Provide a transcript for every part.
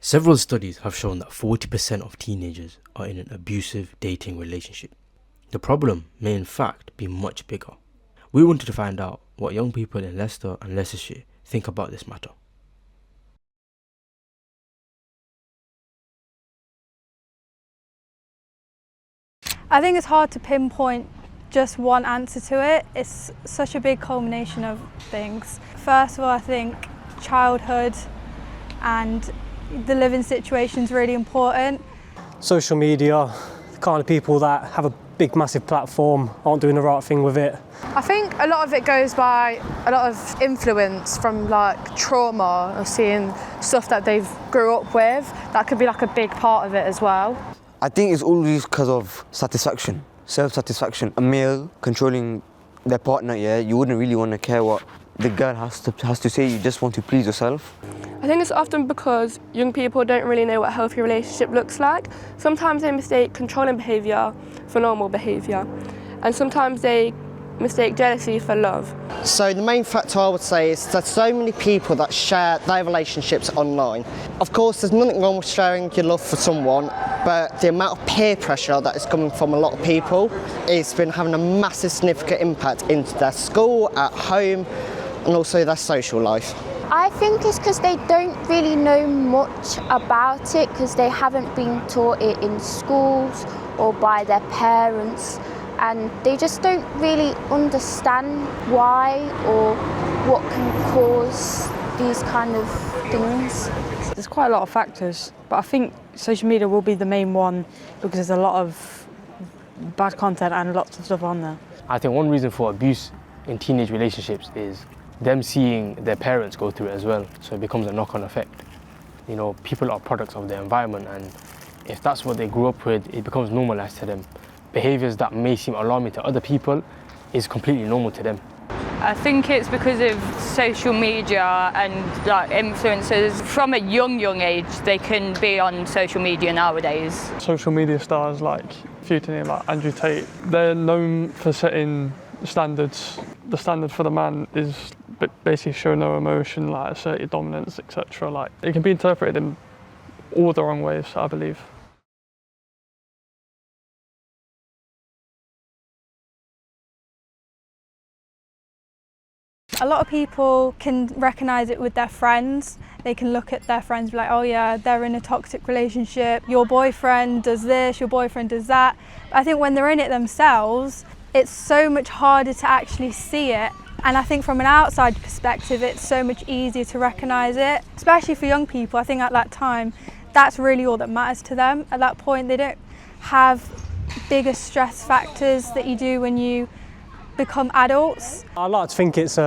Several studies have shown that 40% of teenagers are in an abusive dating relationship. The problem may in fact be much bigger. We wanted to find out what young people in Leicester and Leicestershire think about this matter. I think it's hard to pinpoint just one answer to it. It's such a big culmination of things. First of all, I think childhood and the living situation is really important. Social media, the kind of people that have a big massive platform aren't doing the right thing with it. I think a lot of it goes by a lot of influence from like trauma of seeing stuff that they've grew up with. That could be like a big part of it as well. I think it's always because of satisfaction, self-satisfaction. A male controlling their partner, you wouldn't really want to care what the girl has to say, you just want to please yourself. I think it's often because young people don't really know what a healthy relationship looks like. Sometimes they mistake controlling behaviour for normal behaviour, and sometimes they mistake jealousy for love. So the main factor I would say is there's so many people that share their relationships online. Of course, there's nothing wrong with sharing your love for someone, but the amount of peer pressure that is coming from a lot of people has been having a massive significant impact into their school, at home, and also their social life. I think it's because they don't really know much about it, because they haven't been taught it in schools or by their parents, and they just don't really understand why or what can cause these kind of things. There's quite a lot of factors, but I think social media will be the main one because there's a lot of bad content and lots of stuff on there. I think one reason for abuse in teenage relationships is them seeing their parents go through it as well, so it becomes a knock-on effect. You know, people are products of their environment, and if that's what they grew up with, it becomes normalized to them. Behaviours that may seem alarming to other people is completely normal to them. I think it's because of social media and like influencers. From a young age, they can be on social media nowadays. Social media stars like, if you to name like Andrew Tate, they're known for setting standards. The standard for the man is basically show no emotion, like assert your dominance, etc. Like, it can be interpreted in all the wrong ways, I believe. A lot of people can recognise it with their friends. They can look at their friends and be like, oh yeah, they're in a toxic relationship, your boyfriend does this, your boyfriend does that. But I think when they're in it themselves, it's so much harder to actually see it. And I think from an outside perspective, it's so much easier to recognise it. Especially for young people, I think at that time, that's really all that matters to them. At that point, they don't have bigger stress factors that you do when you become adults. I like to think it's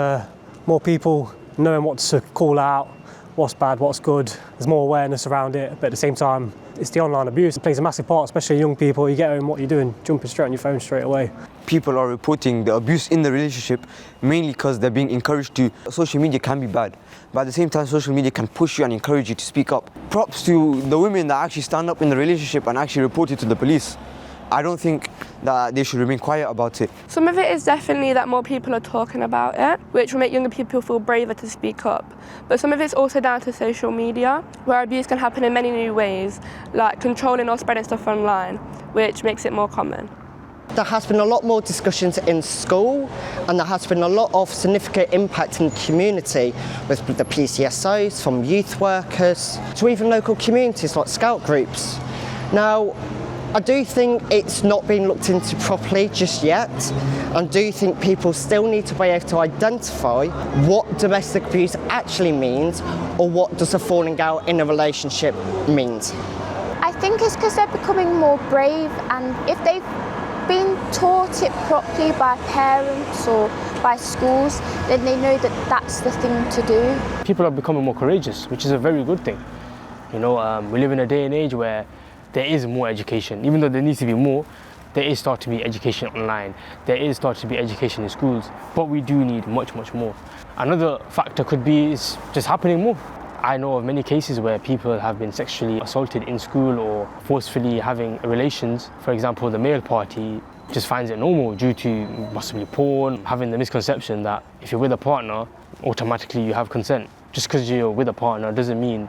more people knowing what to call out, what's bad, what's good. There's more awareness around it, but at the same time, it's the online abuse. It plays a massive part, especially young people. You get home, what you're doing, jumping straight on your phone straight away. People are reporting the abuse in the relationship mainly because they're being encouraged to. Social media can be bad, but at the same time, social media can push you and encourage you to speak up. Props to the women that actually stand up in the relationship and actually report it to the police. I don't think that they should remain quiet about it. Some of it is definitely that more people are talking about it, which will make younger people feel braver to speak up. But some of it's also down to social media, where abuse can happen in many new ways, like controlling or spreading stuff online, which makes it more common. There has been a lot more discussions in school, and there has been a lot of significant impact in the community with the PCSOs, from youth workers to even local communities like scout groups. Now, I do think it's not been looked into properly just yet, and do think people still need to be able to identify what domestic abuse actually means, or what does a falling out in a relationship means. I think it's because they're becoming more brave, and if they've been taught it properly by parents or by schools, then they know that that's the thing to do. People are becoming more courageous, which is a very good thing. You know, we live in a day and age where there is more education. Even though there needs to be more, there is start to be education online, there is start to be education in schools, but we do need much more. Another factor could be it's just happening more. I know of many cases where people have been sexually assaulted in school or forcefully having relations. For example, the male party just finds it normal due to possibly porn, having the misconception that if you're with a partner, automatically you have consent. Just because you're with a partner doesn't mean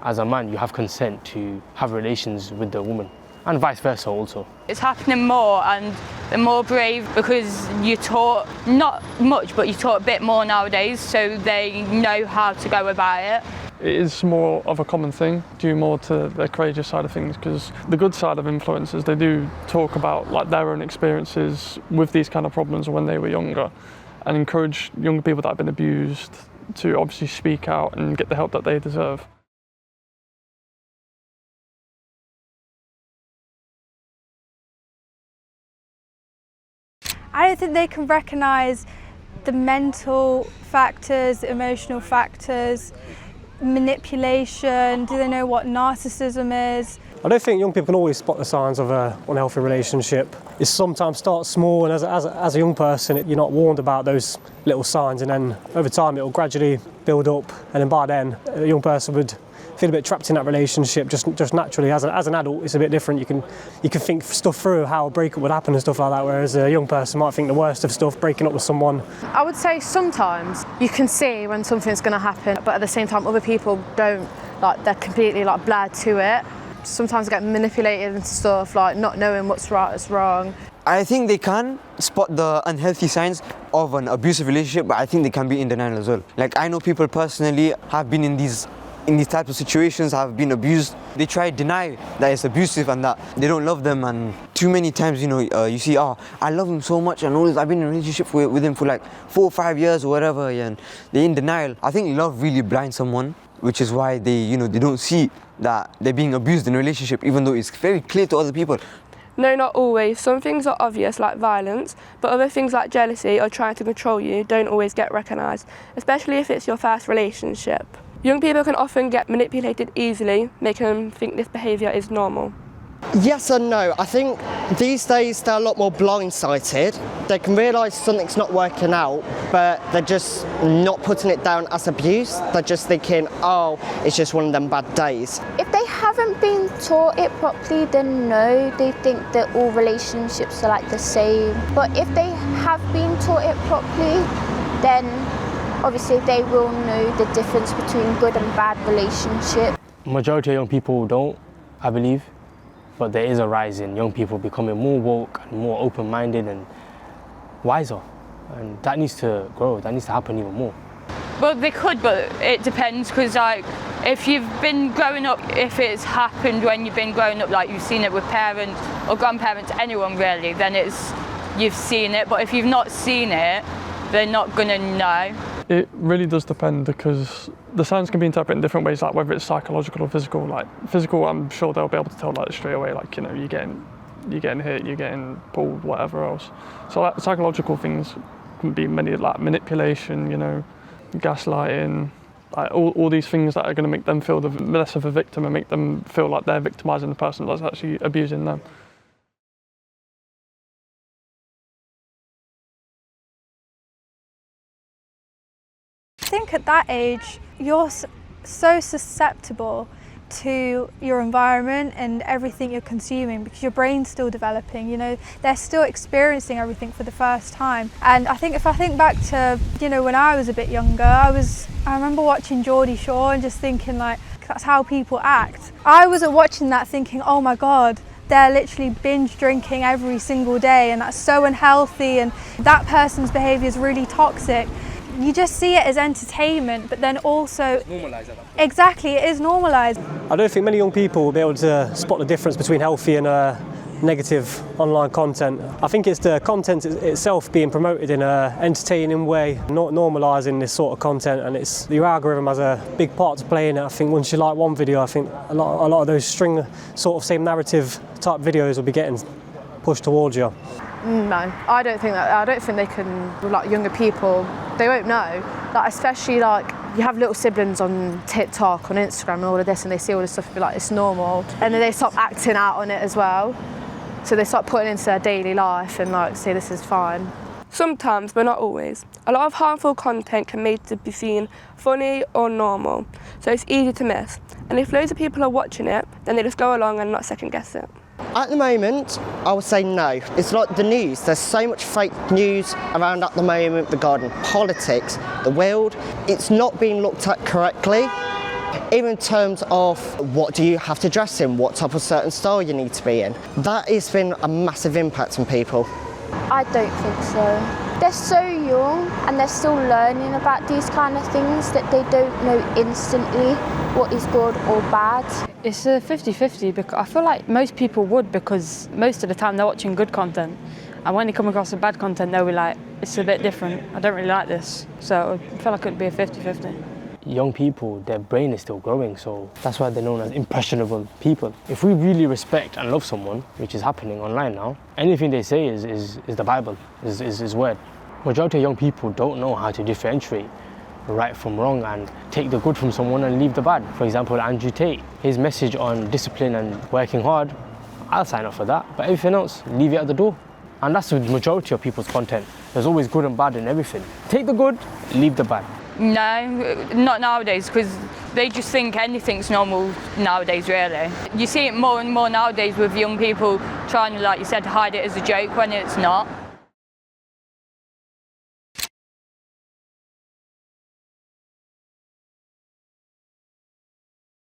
as a man, you have consent to have relations with the woman, and vice versa also. It's happening more, and they're more brave because you're taught, not much, but you're taught a bit more nowadays, so they know how to go about it. It is more of a common thing, due more to the courageous side of things, because the good side of influencers, they do talk about like their own experiences with these kind of problems when they were younger, and encourage younger people that have been abused to obviously speak out and get the help that they deserve. I don't think they can recognise the mental factors, the emotional factors, manipulation. Do they know what narcissism is? I don't think young people can always spot the signs of an unhealthy relationship. It sometimes starts small, and as a young person, you're not warned about those little signs, and then over time it will gradually build up, and then by then a young person would feel a bit trapped in that relationship just naturally. As an adult, it's a bit different. You can think stuff through how a breakup would happen and stuff like that, whereas a young person might think the worst of stuff, breaking up with someone. I would say sometimes you can see when something's going to happen, but at the same time other people don't, like they're completely like blind to it. Sometimes get manipulated and stuff, like not knowing what's right, what's wrong. I think they can spot the unhealthy signs of an abusive relationship, but I think they can be in denial as well. Like I know people personally have been in these types of situations, have been abused. They try to deny that it's abusive and that they don't love them, and too many times, you see, I love him so much and all this, I've been in a relationship with him for like 4 or 5 years or whatever, and they're in denial. I think love really blinds someone, which is why they don't see that they're being abused in a relationship, even though it's very clear to other people. No, not always. Some things are obvious, like violence, but other things like jealousy or trying to control you don't always get recognised, especially if it's your first relationship. Young people can often get manipulated easily, making them think this behaviour is normal. Yes and no. I think these days they're a lot more blindsided. They can realise something's not working out, but they're just not putting it down as abuse. They're just thinking, oh, it's just one of them bad days. If they haven't been taught it properly, then no, they think that all relationships are like the same. But if they have been taught it properly, then obviously they will know the difference between good and bad relationships. Majority of young people don't, I believe, but there is a rise in young people becoming more woke and more open-minded and wiser, and that needs to grow, that needs to happen even more. Well, they could, but it depends, because like if you've been growing up, if it's happened when you've been growing up, like you've seen it with parents or grandparents, anyone really, then you've seen it. But if you've not seen it, they're not gonna know. It really does depend, because the signs can be interpreted in different ways, like whether it's psychological or physical. Like physical, I'm sure they'll be able to tell like straight away, like you're getting hit, you're getting pulled, whatever else. So like, psychological things can be many, like manipulation, gaslighting, like all these things that are going to make them feel less of a victim and make them feel like they're victimising the person that's actually abusing them. I think at that age, you're so susceptible to your environment and everything you're consuming, because your brain's still developing, they're still experiencing everything for the first time. And I think if I think back to, when I was a bit younger, I remember watching Geordie Shore and just thinking like, that's how people act. I wasn't watching that thinking, oh my God, they're literally binge drinking every single day and that's so unhealthy and that person's behaviour is really toxic. You just see it as entertainment, but then also... It's normalised at that point. Exactly, it is normalised. I don't think many young people will be able to spot the difference between healthy and negative online content. I think it's the content itself being promoted in an entertaining way, not normalising this sort of content, and your algorithm has a big part to play in it. I think once you like one video, I think a lot of those string sort of same narrative type videos will be getting pushed towards you. No, I don't think that. I don't think they can, like younger people, they won't know. Like especially like you have little siblings on TikTok, on Instagram and all of this, and they see all this stuff and be like, it's normal. And then they stop acting out on it as well. So they start putting it into their daily life and like say this is fine. Sometimes, but not always. A lot of harmful content can be made to be seen funny or normal, so it's easy to miss. And if loads of people are watching it, then they just go along and not second guess it. At the moment, I would say no. It's like the news. There's so much fake news around at the moment regarding politics, the world. It's not being looked at correctly. Even in terms of what do you have to dress in, what type of certain style you need to be in. That has been a massive impact on people. I don't think so. They're so young and they're still learning about these kind of things that they don't know instantly what is good or bad. It's a 50-50 because I feel like most people would, because most of the time they're watching good content, and when they come across the bad content they'll be like, it's a bit different, I don't really like this. So I feel like it would be a 50-50. Young people, their brain is still growing, so that's why they're known as impressionable people. If we really respect and love someone, which is happening online now, anything they say is the Bible, is word. Majority of young people don't know how to differentiate right from wrong and take the good from someone and leave the bad. For example, Andrew Tate, his message on discipline and working hard, I'll sign up for that, but everything else, leave it at the door. And that's the majority of people's content. There's always good and bad in everything. Take the good, leave the bad. No, not nowadays, because they just think anything's normal nowadays, really. You see it more and more nowadays with young people trying to, like you said, hide it as a joke when it's not.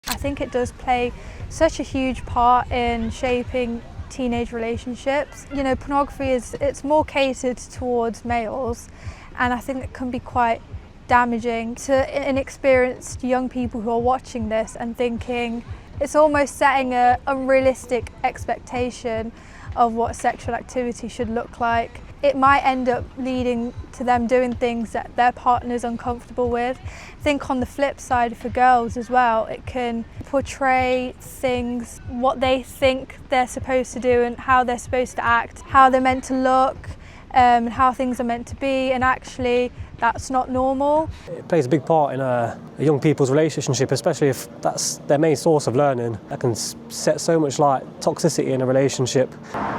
I think it does play such a huge part in shaping teenage relationships. You know, pornography it's more catered towards males, and I think it can be quite damaging to inexperienced young people who are watching this and thinking it's almost setting an unrealistic expectation of what sexual activity should look like. It might end up leading to them doing things that their partner's uncomfortable with. I think on the flip side for girls as well, it can portray things, what they think they're supposed to do and how they're supposed to act, how they're meant to look, how things are meant to be, and actually that's not normal. It plays a big part in a young people's relationship, especially if that's their main source of learning. That can set so much like toxicity in a relationship.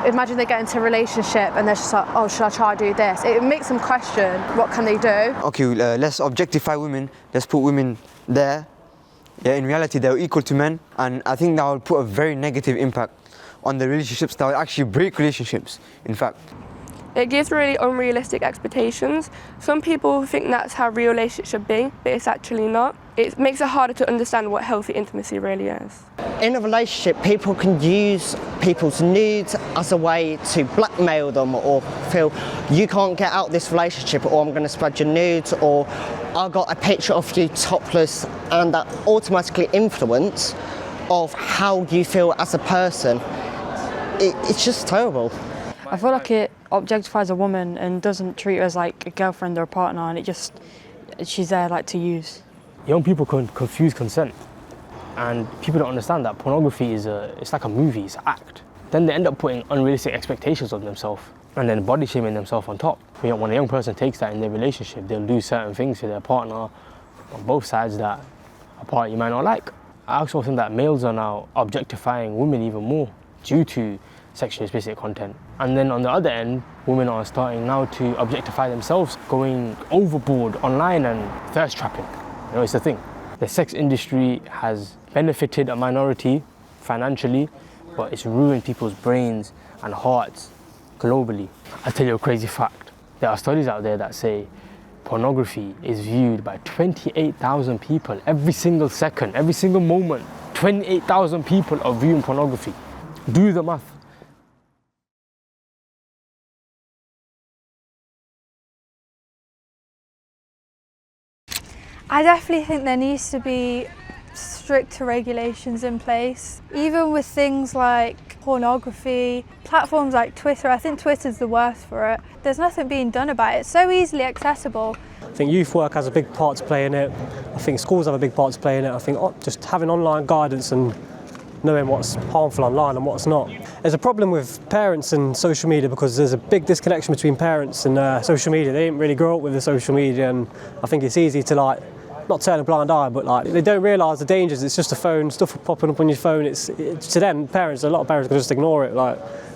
Imagine they get into a relationship and they're just like, oh, should I try to do this? It makes them question, what can they do? Okay, let's objectify women, let's put women there. Yeah, in reality they're equal to men, and I think that will put a very negative impact on the relationships, that will actually break relationships, in fact. It gives really unrealistic expectations. Some people think that's how real relationships should be, but it's actually not. It makes it harder to understand what healthy intimacy really is. In a relationship, people can use people's nudes as a way to blackmail them or feel you can't get out this relationship, or I'm going to spread your nudes, or I got a picture of you topless, and that automatically influence of how you feel as a person. It's just terrible. I feel like it objectifies a woman and doesn't treat her as like a girlfriend or a partner, and she's there like to use. Young people can confuse consent, and people don't understand that pornography it's like a movie, it's an act. Then they end up putting unrealistic expectations on themselves and then body shaming themselves on top. When a young person takes that in their relationship, they'll do certain things to their partner on both sides that a party you might not like. I also think that males are now objectifying women even more due to sexually explicit content. And then on the other end, women are starting now to objectify themselves, going overboard online and thirst trapping. You know, it's a thing. The sex industry has benefited a minority financially, but it's ruined people's brains and hearts globally. I'll tell you a crazy fact. There are studies out there that say pornography is viewed by 28,000 people every single second, every single moment. 28,000 people are viewing pornography. Do the math. I definitely think there needs to be stricter regulations in place. Even with things like pornography, platforms like Twitter, I think Twitter's the worst for it. There's nothing being done about it. It's so easily accessible. I think youth work has a big part to play in it. I think schools have a big part to play in it. I think just having online guidance and knowing what's harmful online and what's not. There's a problem with parents and social media because there's a big disconnection between parents and social media. They didn't really grow up with the social media, and I think it's easy to not turn a blind eye, but they don't realise the dangers. It's just a phone, stuff popping up on your phone. It's to them, a lot of parents can just ignore it.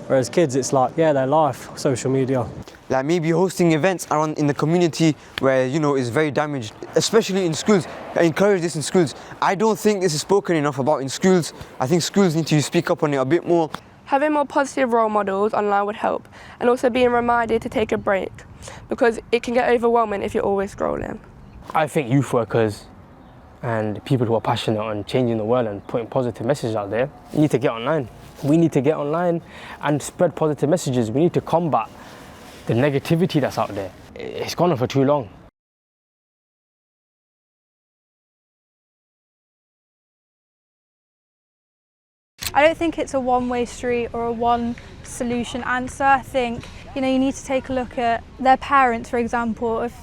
Whereas kids, it's their life, social media. Like maybe hosting events around in the community where, is very damaged, especially in schools. I encourage this in schools. I don't think this is spoken enough about in schools. I think schools need to speak up on it a bit more. Having more positive role models online would help, and also being reminded to take a break, because it can get overwhelming if you're always scrolling. I think youth workers and people who are passionate on changing the world and putting positive messages out there need to get online. We need to get online and spread positive messages. We need to combat the negativity that's out there. It's gone on for too long. I don't think it's a one-way street or a one solution answer. I think, you need to take a look at their parents, for example. If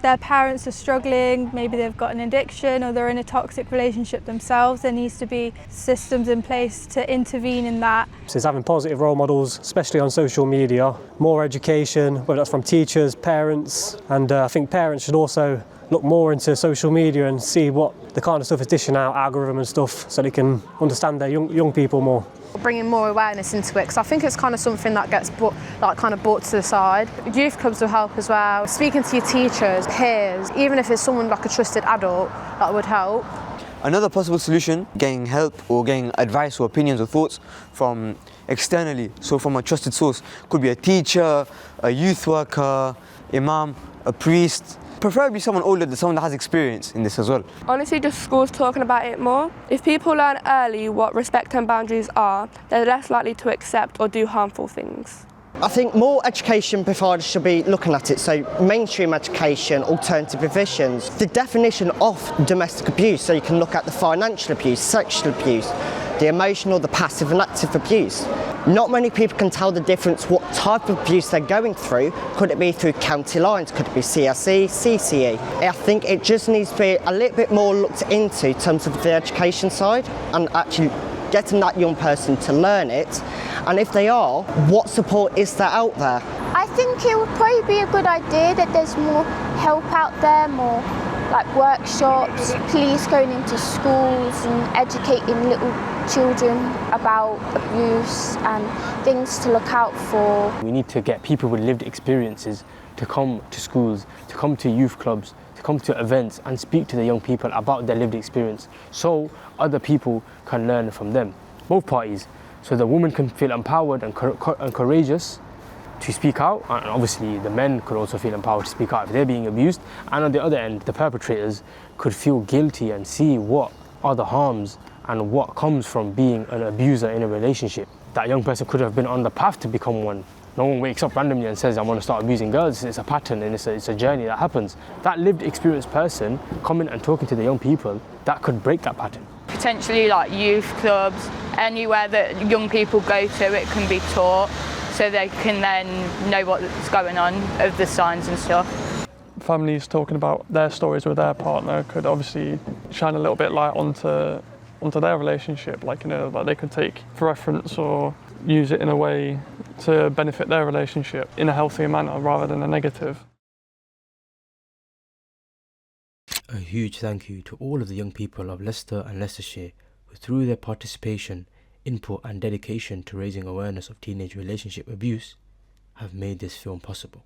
their parents are struggling, maybe they've got an addiction or they're in a toxic relationship themselves, there needs to be systems in place to intervene in that. So it's having positive role models, especially on social media, more education, whether that's from teachers, parents, and I think parents should also look more into social media and see what the kind of stuff is dishing out, algorithm and stuff, so they can understand their young people more. Bringing more awareness into it, because I think it's kind of something that gets brought to the side. Youth clubs will help as well. Speaking to your teachers, peers, even if it's someone like a trusted adult, that would help. Another possible solution, getting help or getting advice or opinions or thoughts from externally, so from a trusted source. Could be a teacher, a youth worker, imam, a priest, preferably someone older than someone that has experience in this as well. Honestly, just schools talking about it more. If people learn early what respect and boundaries are, they're less likely to accept or do harmful things. I think more education providers should be looking at it, so mainstream education, alternative provisions, the definition of domestic abuse, so you can look at the financial abuse, sexual abuse, the emotional, the passive and active abuse. Not many people can tell the difference what type of abuse they're going through. Could it be through county lines? Could it be CSE, CCE? I think it just needs to be a little bit more looked into in terms of the education side and actually getting that young person to learn it. And if they are, what support is there out there? I think it would probably be a good idea that there's more help out there, more like workshops, police going into schools and educating little children about abuse and things to look out for. We need to get people with lived experiences to come to schools, to come to youth clubs, to come to events and speak to the young people about their lived experience so other people can learn from them, both parties, so the woman can feel empowered and courageous to speak out, and obviously the men could also feel empowered to speak out if they're being abused, and on the other end the perpetrators could feel guilty and see what are the harms and what comes from being an abuser in a relationship. That young person could have been on the path to become one. No one wakes up randomly and says, I want to start abusing girls. It's a pattern and it's a journey that happens. That lived experienced person coming and talking to the young people, that could break that pattern. Potentially like youth clubs, anywhere that young people go to, it can be taught so they can then know what's going on, of the signs and stuff. Families talking about their stories with their partner could obviously shine a little bit light onto their relationship, like they could take for reference or use it in a way to benefit their relationship in a healthier manner rather than a negative. A huge thank you to all of the young people of Leicester and Leicestershire who, through their participation, input and dedication to raising awareness of teenage relationship abuse, have made this film possible.